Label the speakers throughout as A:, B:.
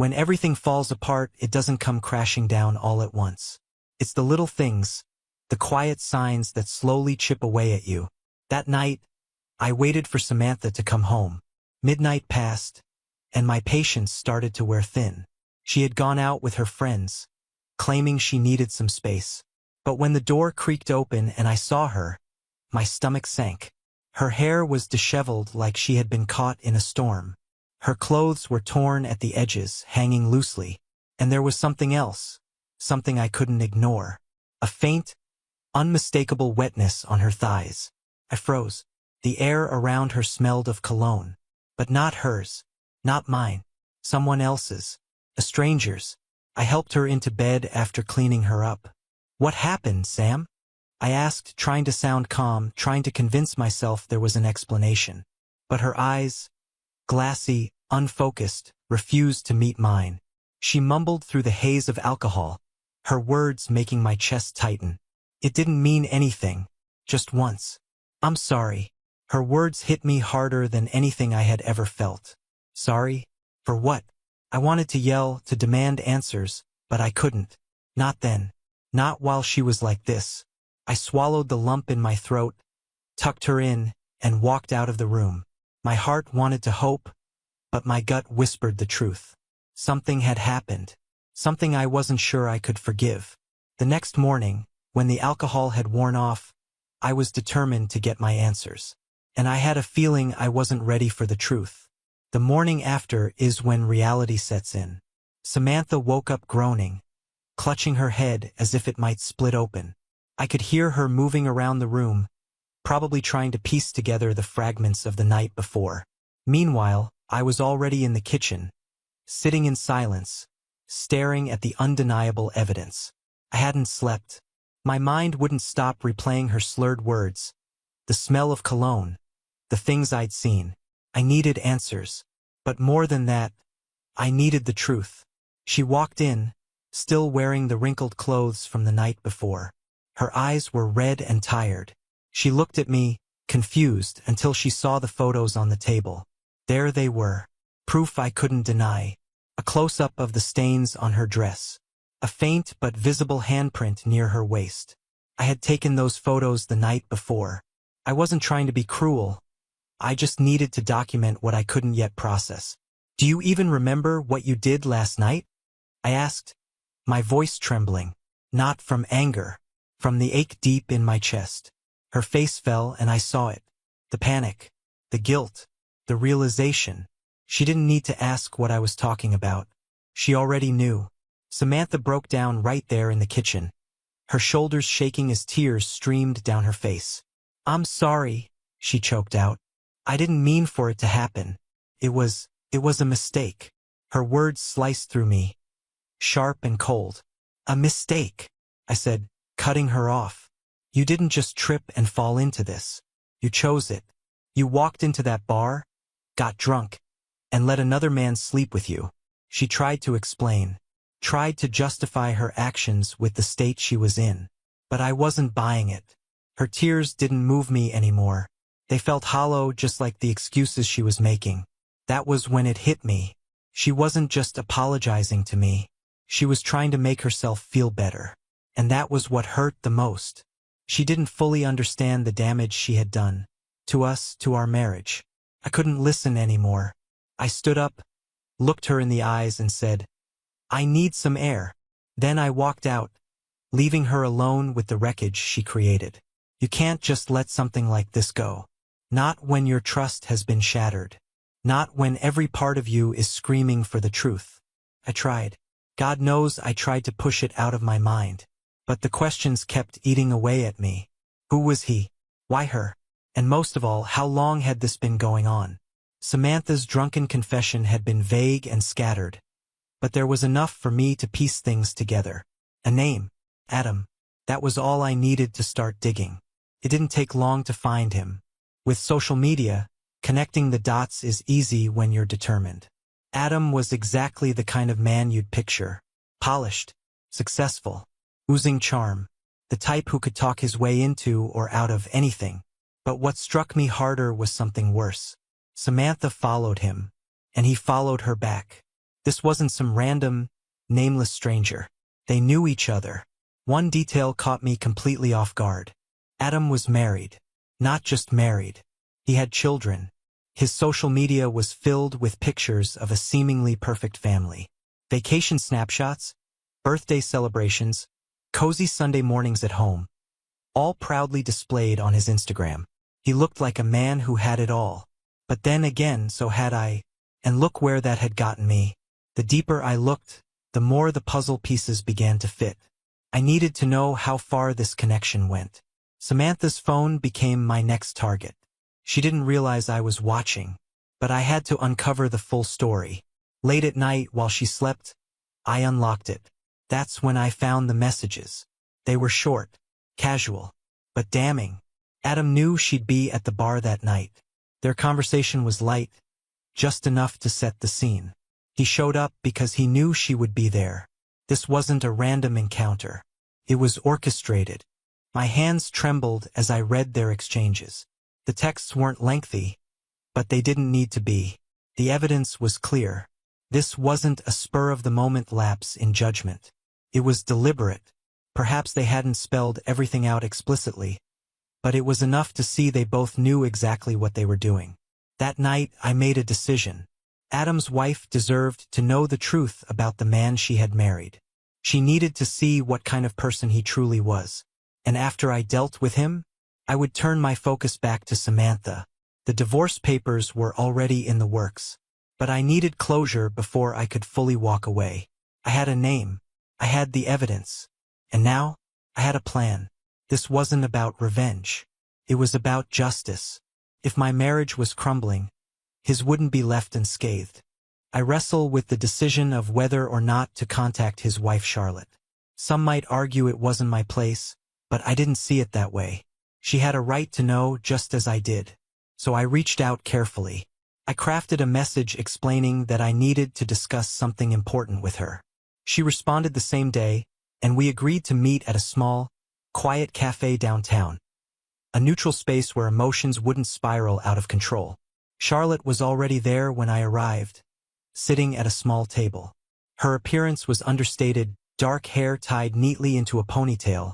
A: When everything falls apart, it doesn't come crashing down all at once. It's the little things, the quiet signs that slowly chip away at you. That night, I waited for Samantha to come home. Midnight passed, and my patience started to wear thin. She had gone out with her friends, claiming she needed some space. But when the door creaked open and I saw her, my stomach sank. Her hair was disheveled like she had been caught in a storm. Her clothes were torn at the edges, hanging loosely. And there was something else, something I couldn't ignore. A faint, unmistakable wetness on her thighs. I froze. The air around her smelled of cologne. But not hers. Not mine. Someone else's. A stranger's. I helped her into bed after cleaning her up. "What happened, Sam?" I asked, trying to sound calm, trying to convince myself there was an explanation. But her eyes, glassy, unfocused, refused to meet mine. She mumbled through the haze of alcohol, her words making my chest tighten. It didn't mean anything, just once. "I'm sorry." Her words hit me harder than anything I had ever felt. Sorry? For what? I wanted to yell, to demand answers, but I couldn't. Not then. Not while she was like this. I swallowed the lump in my throat, tucked her in, and walked out of the room. My heart wanted to hope, but my gut whispered the truth. Something had happened. Something I wasn't sure I could forgive. The next morning, when the alcohol had worn off, I was determined to get my answers. And I had a feeling I wasn't ready for the truth. The morning after is when reality sets in. Samantha woke up groaning, clutching her head as if it might split open. I could hear her moving around the room, probably trying to piece together the fragments of the night before. Meanwhile, I was already in the kitchen, sitting in silence, staring at the undeniable evidence. I hadn't slept. My mind wouldn't stop replaying her slurred words, the smell of cologne, the things I'd seen. I needed answers. But more than that, I needed the truth. She walked in, still wearing the wrinkled clothes from the night before. Her eyes were red and tired. She looked at me, confused, until she saw the photos on the table. There they were. Proof I couldn't deny. A close-up of the stains on her dress. A faint but visible handprint near her waist. I had taken those photos the night before. I wasn't trying to be cruel. I just needed to document what I couldn't yet process. "Do you even remember what you did last night?" I asked, my voice trembling. Not from anger, from the ache deep in my chest. Her face fell and I saw it. The panic, the guilt, the realization. She didn't need to ask what I was talking about. She already knew. Samantha broke down right there in the kitchen, her shoulders shaking as tears streamed down her face. "I'm sorry," she choked out. "I didn't mean for it to happen. It was a mistake." Her words sliced through me, sharp and cold. "A mistake," I said, cutting her off. "You didn't just trip and fall into this. You chose it. You walked into that bar, got drunk, and let another man sleep with you." She tried to explain, tried to justify her actions with the state she was in. But I wasn't buying it. Her tears didn't move me anymore. They felt hollow, just like the excuses she was making. That was when it hit me. She wasn't just apologizing to me. She was trying to make herself feel better. And that was what hurt the most. She didn't fully understand the damage she had done. To us, to our marriage. I couldn't listen anymore. I stood up, looked her in the eyes and said, "I need some air." Then I walked out, leaving her alone with the wreckage she created. You can't just let something like this go. Not when your trust has been shattered. Not when every part of you is screaming for the truth. I tried. God knows I tried to push it out of my mind. But the questions kept eating away at me. Who was he? Why her? And most of all, how long had this been going on? Samantha's drunken confession had been vague and scattered. But there was enough for me to piece things together. A name. Adam. That was all I needed to start digging. It didn't take long to find him. With social media, connecting the dots is easy when you're determined. Adam was exactly the kind of man you'd picture. Polished, successful, oozing charm, the type who could talk his way into or out of anything. But what struck me harder was something worse. Samantha followed him, and he followed her back. This wasn't some random, nameless stranger. They knew each other. One detail caught me completely off guard. Adam was married. Not just married. He had children. His social media was filled with pictures of a seemingly perfect family. Vacation snapshots, birthday celebrations, cozy Sunday mornings at home, all proudly displayed on his Instagram. He looked like a man who had it all. But then again, so had I. And look where that had gotten me. The deeper I looked, the more the puzzle pieces began to fit. I needed to know how far this connection went. Samantha's phone became my next target. She didn't realize I was watching, but I had to uncover the full story. Late at night while she slept, I unlocked it. That's when I found the messages. They were short, casual, but damning. Adam knew she'd be at the bar that night. Their conversation was light, just enough to set the scene. He showed up because he knew she would be there. This wasn't a random encounter. It was orchestrated. My hands trembled as I read their exchanges. The texts weren't lengthy, but they didn't need to be. The evidence was clear. This wasn't a spur-of-the-moment lapse in judgment. It was deliberate. Perhaps they hadn't spelled everything out explicitly, but it was enough to see they both knew exactly what they were doing. That night, I made a decision. Adam's wife deserved to know the truth about the man she had married. She needed to see what kind of person he truly was. And after I dealt with him, I would turn my focus back to Samantha. The divorce papers were already in the works, but I needed closure before I could fully walk away. I had a name. I had the evidence. And now, I had a plan. This wasn't about revenge. It was about justice. If my marriage was crumbling, his wouldn't be left unscathed. I wrestle with the decision of whether or not to contact his wife Charlotte. Some might argue it wasn't my place, but I didn't see it that way. She had a right to know just as I did. So I reached out carefully. I crafted a message explaining that I needed to discuss something important with her. She responded the same day, and we agreed to meet at a small, quiet cafe downtown. A neutral space where emotions wouldn't spiral out of control. Charlotte was already there when I arrived, sitting at a small table. Her appearance was understated, dark hair tied neatly into a ponytail,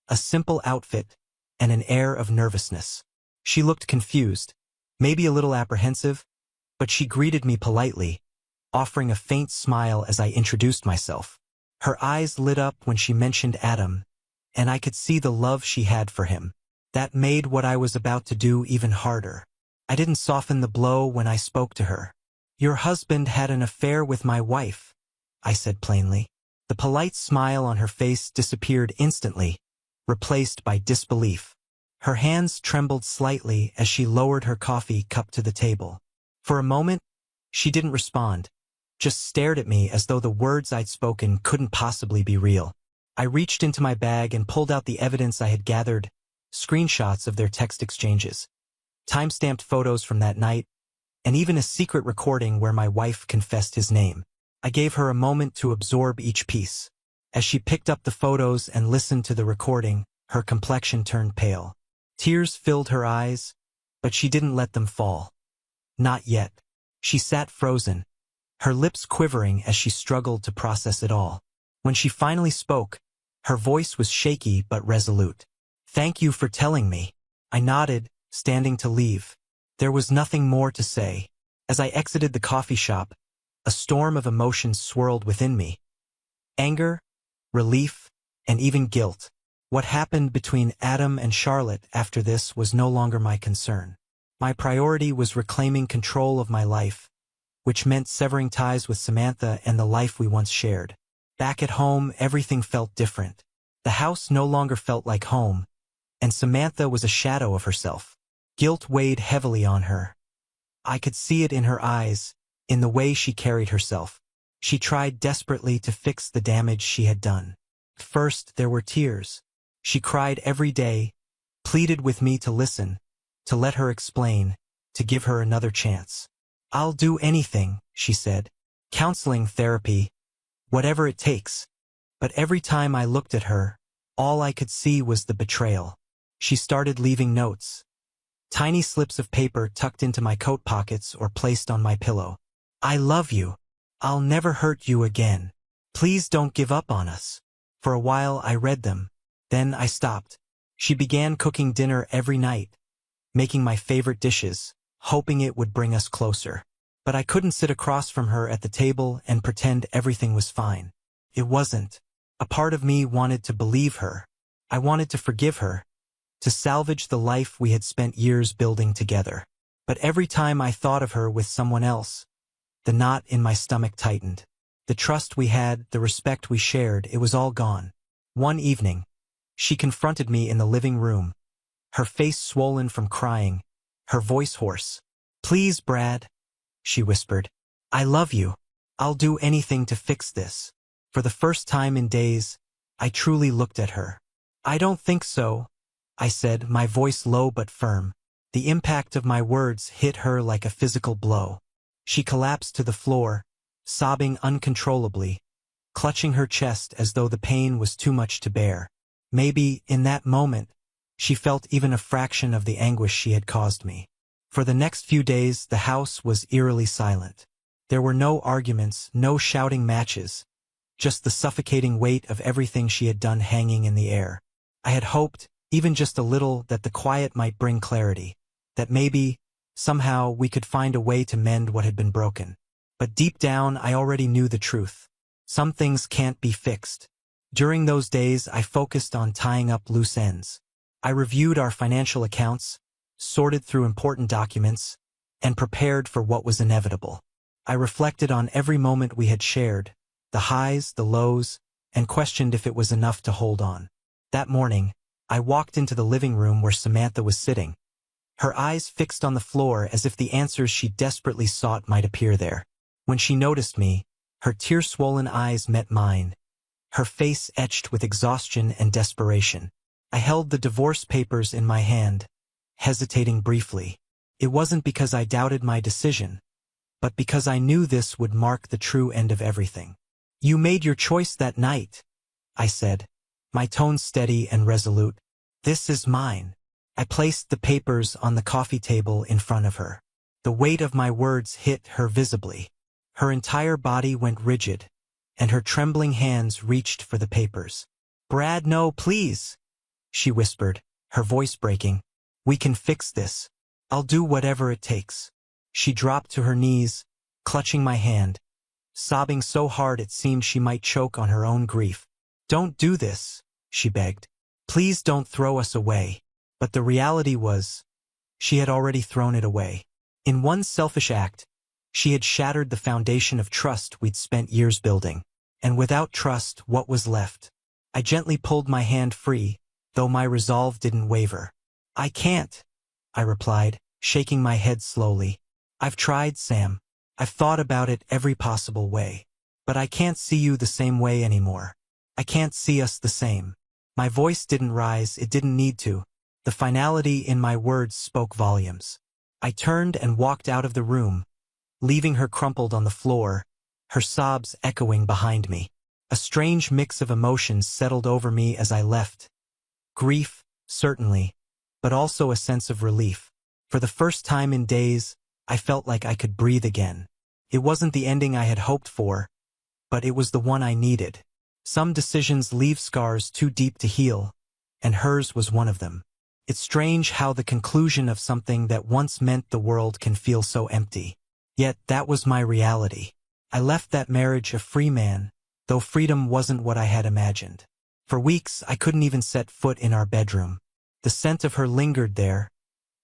A: a simple outfit, and an air of nervousness. She looked confused, maybe a little apprehensive, but she greeted me politely, offering a faint smile as I introduced myself. Her eyes lit up when she mentioned Adam, and I could see the love she had for him. That made what I was about to do even harder. I didn't soften the blow when I spoke to her. "Your husband had an affair with my wife," I said plainly. The polite smile on her face disappeared instantly, replaced by disbelief. Her hands trembled slightly as she lowered her coffee cup to the table. For a moment, she didn't respond, just stared at me as though the words I'd spoken couldn't possibly be real. I reached into my bag and pulled out the evidence I had gathered, screenshots of their text exchanges, time-stamped photos from that night, and even a secret recording where my wife confessed his name. I gave her a moment to absorb each piece. As she picked up the photos and listened to the recording, her complexion turned pale. Tears filled her eyes, but she didn't let them fall. Not yet. She sat frozen, her lips quivering as she struggled to process it all. When she finally spoke, her voice was shaky but resolute. "Thank you for telling me." I nodded, standing to leave. There was nothing more to say. As I exited the coffee shop, a storm of emotions swirled within me. Anger, relief, and even guilt. What happened between Adam and Charlotte after this was no longer my concern. My priority was reclaiming control of my life, which meant severing ties with Samantha and the life we once shared. Back at home, everything felt different. The house no longer felt like home, and Samantha was a shadow of herself. Guilt weighed heavily on her. I could see it in her eyes, in the way she carried herself. She tried desperately to fix the damage she had done. First, there were tears. She cried every day, pleaded with me to listen, to let her explain, to give her another chance. "I'll do anything," she said. "Counseling, therapy, whatever it takes." But every time I looked at her, all I could see was the betrayal. She started leaving notes. Tiny slips of paper tucked into my coat pockets or placed on my pillow. "I love you. I'll never hurt you again. Please don't give up on us. For a while I read them. Then I stopped. She began cooking dinner every night, making my favorite dishes, hoping it would bring us closer. But I couldn't sit across from her at the table and pretend everything was fine. It wasn't. A part of me wanted to believe her. I wanted to forgive her, to salvage the life we had spent years building together. But every time I thought of her with someone else, the knot in my stomach tightened. The trust we had, the respect we shared, it was all gone. One evening, she confronted me in the living room, her face swollen from crying, her voice hoarse. "Please, Brad," she whispered. "I love you. I'll do anything to fix this." For the first time in days, I truly looked at her. "I don't think so," I said, my voice low but firm. The impact of my words hit her like a physical blow. She collapsed to the floor, sobbing uncontrollably, clutching her chest as though the pain was too much to bear. Maybe, in that moment, she felt even a fraction of the anguish she had caused me. For the next few days, the house was eerily silent. There were no arguments, no shouting matches, just the suffocating weight of everything she had done hanging in the air. I had hoped, even just a little, that the quiet might bring clarity, that maybe, somehow, we could find a way to mend what had been broken. But deep down, I already knew the truth. Some things can't be fixed. During those days, I focused on tying up loose ends. I reviewed our financial accounts, sorted through important documents, and prepared for what was inevitable. I reflected on every moment we had shared, the highs, the lows, and questioned if it was enough to hold on. That morning, I walked into the living room where Samantha was sitting, her eyes fixed on the floor as if the answers she desperately sought might appear there. When she noticed me, her tear-swollen eyes met mine, her face etched with exhaustion and desperation. I held the divorce papers in my hand, hesitating briefly. It wasn't because I doubted my decision, but because I knew this would mark the true end of everything. "You made your choice that night," I said, my tone steady and resolute. "This is mine." I placed the papers on the coffee table in front of her. The weight of my words hit her visibly. Her entire body went rigid, and her trembling hands reached for the papers. "Brad, no, please," she whispered, her voice breaking. "We can fix this. I'll do whatever it takes." She dropped to her knees, clutching my hand, sobbing so hard it seemed she might choke on her own grief. "Don't do this," she begged. "Please don't throw us away." But the reality was, she had already thrown it away. In one selfish act, she had shattered the foundation of trust we'd spent years building. And without trust, what was left? I gently pulled my hand free, though my resolve didn't waver. "I can't," I replied, shaking my head slowly. "I've tried, Sam. I've thought about it every possible way. But I can't see you the same way anymore. I can't see us the same." My voice didn't rise, it didn't need to. The finality in my words spoke volumes. I turned and walked out of the room, leaving her crumpled on the floor, her sobs echoing behind me. A strange mix of emotions settled over me as I left. Grief, certainly, but also a sense of relief. For the first time in days, I felt like I could breathe again. It wasn't the ending I had hoped for, but it was the one I needed. Some decisions leave scars too deep to heal, and hers was one of them. It's strange how the conclusion of something that once meant the world can feel so empty. Yet that was my reality. I left that marriage a free man, though freedom wasn't what I had imagined. For weeks, I couldn't even set foot in our bedroom. The scent of her lingered there,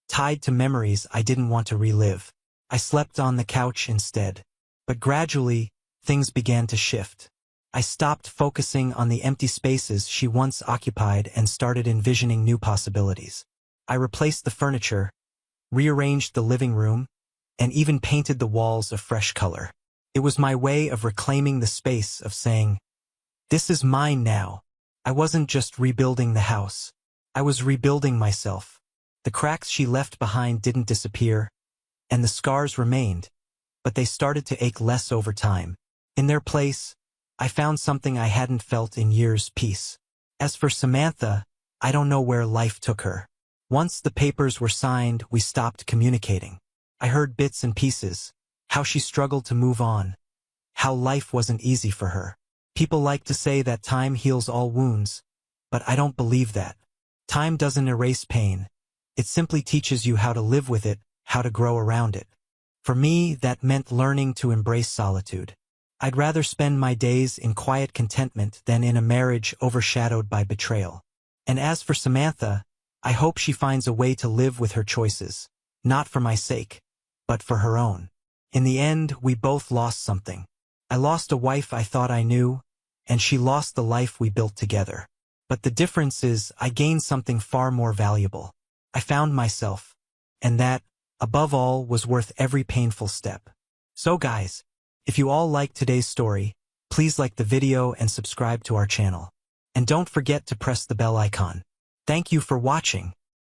A: tied to memories I didn't want to relive. I slept on the couch instead. But gradually, things began to shift. I stopped focusing on the empty spaces she once occupied and started envisioning new possibilities. I replaced the furniture, rearranged the living room, and even painted the walls a fresh color. It was my way of reclaiming the space, of saying, "This is mine now." I wasn't just rebuilding the house. I was rebuilding myself. The cracks she left behind didn't disappear, and the scars remained, but they started to ache less over time. In their place, I found something I hadn't felt in years: peace. As for Samantha, I don't know where life took her. Once the papers were signed, we stopped communicating. I heard bits and pieces, how she struggled to move on, how life wasn't easy for her. People like to say that time heals all wounds, but I don't believe that. Time doesn't erase pain. It simply teaches you how to live with it, how to grow around it. For me, that meant learning to embrace solitude. I'd rather spend my days in quiet contentment than in a marriage overshadowed by betrayal. And as for Samantha, I hope she finds a way to live with her choices, not for my sake, but for her own. In the end, we both lost something. I lost a wife I thought I knew, and she lost the life we built together. But the difference is I gained something far more valuable. I found myself, and that, above all, was worth every painful step. So guys, if you all liked today's story, please like the video and subscribe to our channel. And don't forget to press the bell icon. Thank you for watching.